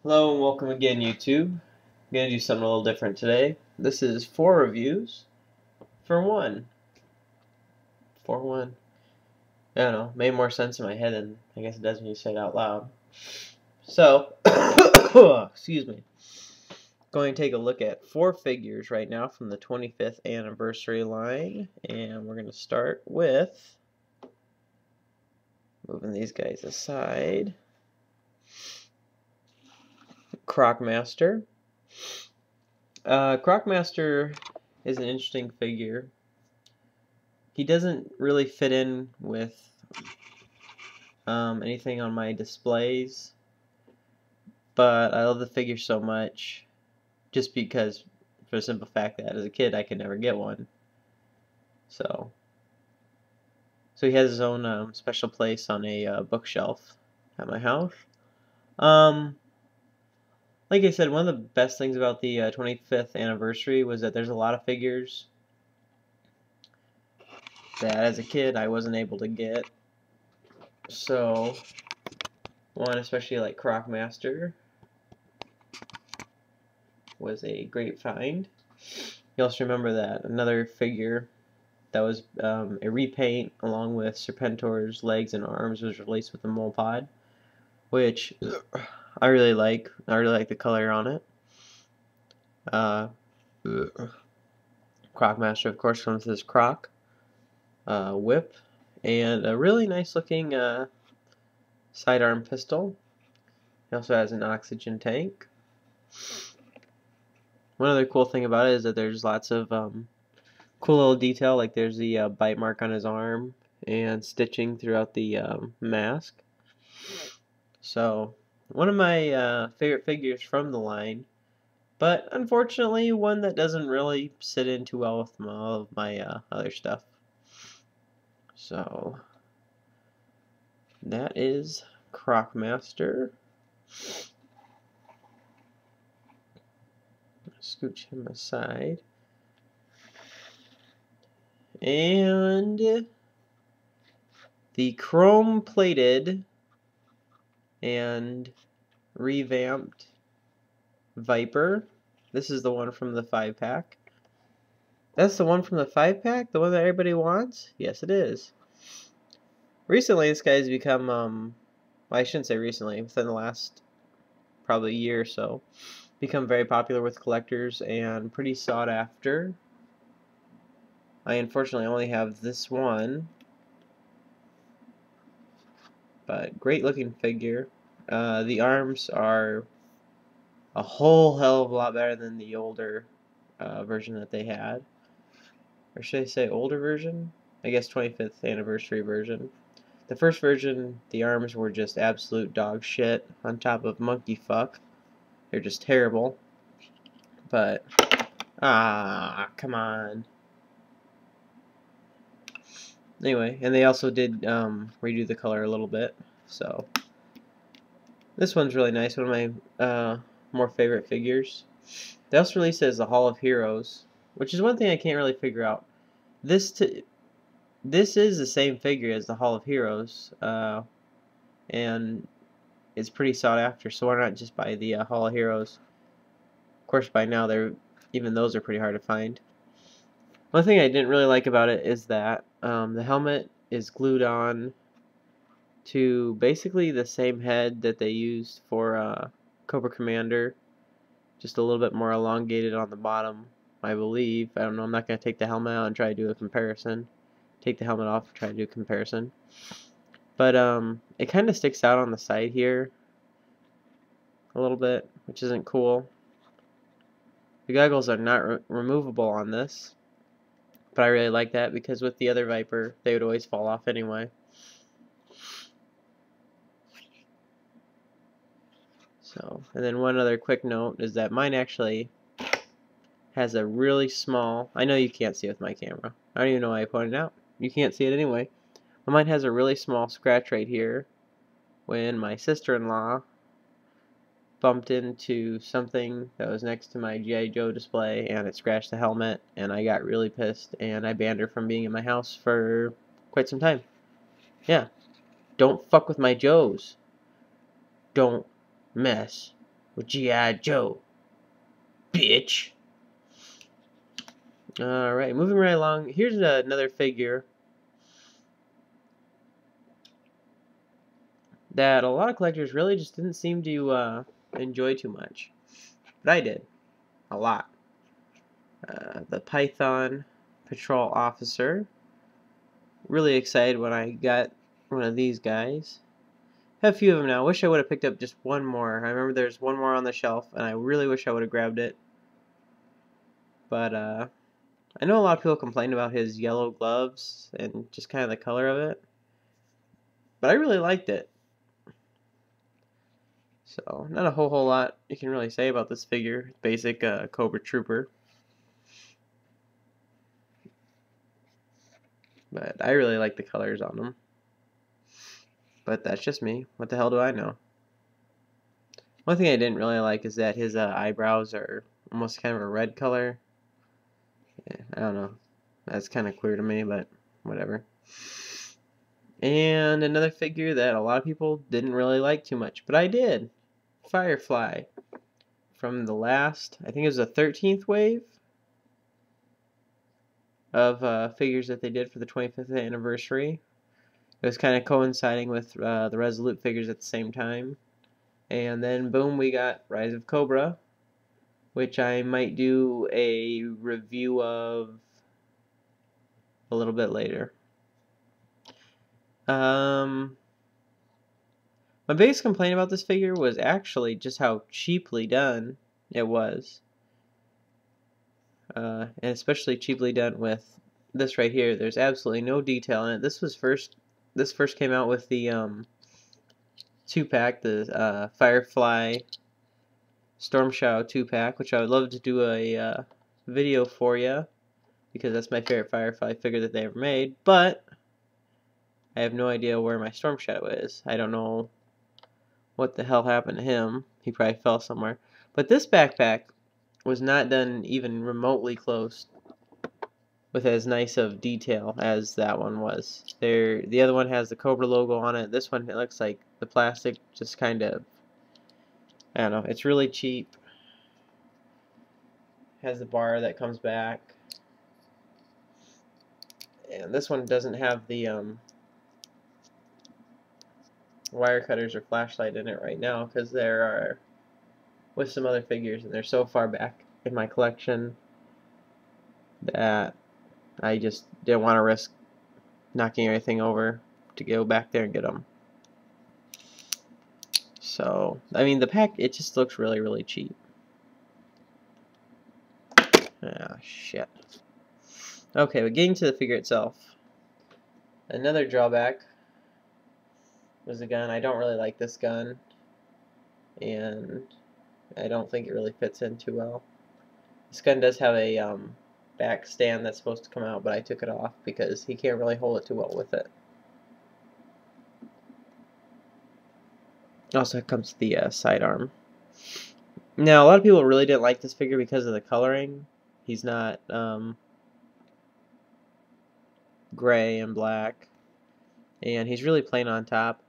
Hello and welcome again, YouTube. I'm going to do something a little different today. This is 4 reviews for 1. For 1. I don't know, made more sense in my head than I guess it does when you say it out loud. So, excuse me. Going to take a look at 4 figures right now from the 25th anniversary line. And we're going to start with moving these guys aside. Croc Master. Croc Master is an interesting figure. He doesn't really fit in with anything on my displays, but I love the figure so much just because, for the simple fact that as a kid I could never get one. So he has his own special place on a bookshelf at my house. Like I said, one of the best things about the 25th anniversary was that there's a lot of figures that as a kid I wasn't able to get. So one especially like Croc Master was a great find. You also remember that another figure that was a repaint along with Serpentor's legs and arms was released with the mole pod, which I really like. I really like the color on it. Croc Master, of course, comes with his Croc whip and a really nice looking sidearm pistol. He also has an oxygen tank. One other cool thing about it is that there's lots of cool little detail, like there's the bite mark on his arm and stitching throughout the mask. So one of my favorite figures from the line, but unfortunately one that doesn't really sit in too well with all of my other stuff. So that is Croc Master. Scooch him aside. And the chrome plated and revamped Viper. This is the one from the 5-pack. That's the one from the 5-pack? The one that everybody wants? Yes, it is. Recently, this guy's become, well, I shouldn't say recently, within the last probably year or so, become very popular with collectors and pretty sought after. I unfortunately only have this one, but great looking figure. The arms are a whole hell of a lot better than the older version that they had. Or should I say older version? I guess 25th anniversary version. The first version, the arms were just absolute dog shit on top of monkey fuck. They're just terrible. But, come on. Anyway, and they also did redo the color a little bit. So, this one's really nice. One of my more favorite figures. They also released it as the Hall of Heroes, which is one thing I can't really figure out. This is the same figure as the Hall of Heroes, and it's pretty sought after, so why not just buy the Hall of Heroes? Of course, by now, even those are pretty hard to find. One thing I didn't really like about it is that the helmet is glued on to basically the same head that they used for Cobra Commander, just a little bit more elongated on the bottom, I believe. I don't know, I'm not going to take the helmet out and try to do a comparison. Take the helmet off and try to do a comparison. But it kind of sticks out on the side here a little bit, which isn't cool. The goggles are not removable on this, but I really like that because with the other Viper, they would always fall off anyway. So, and then one other quick note is that mine actually has a really small, I know you can't see it with my camera. I don't even know why I pointed it out. You can't see it anyway. But mine has a really small scratch right here when my sister-in-law bumped into something that was next to my G.I. Joe display and it scratched the helmet, and I got really pissed and I banned her from being in my house for quite some time. Yeah. Don't fuck with my Joes. Don't mess with with G.I. Joe, bitch. Alright, moving right along. Here's another figure that a lot of collectors really just didn't seem to enjoy too much. But I did. A lot. The Python Patrol Officer. Really excited when I got one of these guys. Have a few of them now. Wish I would have picked up just one more. I remember there's one more on the shelf, and I really wish I would have grabbed it. But I know a lot of people complain about his yellow gloves and just kind of the color of it. But I really liked it. So, not a whole lot you can really say about this figure. Basic Cobra Trooper. But I really like the colors on them. But that's just me. What the hell do I know? One thing I didn't really like is that his eyebrows are almost kind of a red color. Yeah, I don't know. That's kind of clear to me, but whatever. And another figure that a lot of people didn't really like too much, but I did. Firefly. From the last, I think it was the 13th wave of figures that they did for the 25th anniversary. It was kind of coinciding with the Resolute figures at the same time. And then boom, we got Rise of Cobra, which I might do a review of a little bit later. My biggest complaint about this figure was actually just how cheaply done it was. And especially cheaply done with this right here. There's absolutely no detail in it. This first came out with the 2-pack, the Firefly Storm Shadow 2-pack, which I would love to do a video for you, because that's my favorite Firefly figure that they ever made, but I have no idea where my Storm Shadow is. I don't know what the hell happened to him. He probably fell somewhere. But this backpack was not done even remotely close with as nice of detail as that one was. The other one has the Cobra logo on it. This one, it looks like the plastic just kind of, I don't know, it's really cheap. Has the bar that comes back. And this one doesn't have the wire cutters or flashlight in it right now, because there are with some other figures, and they're so far back in my collection that I just didn't want to risk knocking everything over to go back there and get them. So, I mean, the pack, it just looks really, really cheap. Ah, shit. Okay, but getting to the figure itself. Another drawback was the gun. I don't really like this gun, and I don't think it really fits in too well. This gun does have a back stand that's supposed to come out, but I took it off because he can't really hold it too well with it. Also, it comes to the sidearm. Now, a lot of people really didn't like this figure because of the coloring. He's not gray and black, and he's really plain on top.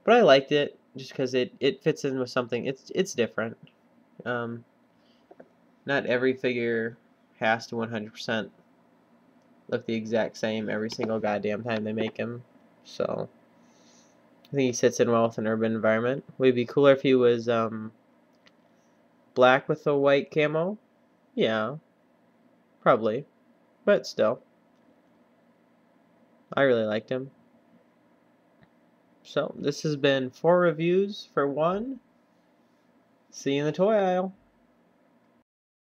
But I liked it just because it fits in with something. It's different. Not every figure has to 100% look the exact same every single goddamn time they make him. So I think he sits in well with an urban environment. Would it be cooler if he was black with a white camo? Yeah, probably. But still, I really liked him. So this has been 4 reviews for 1. See you in the toy aisle.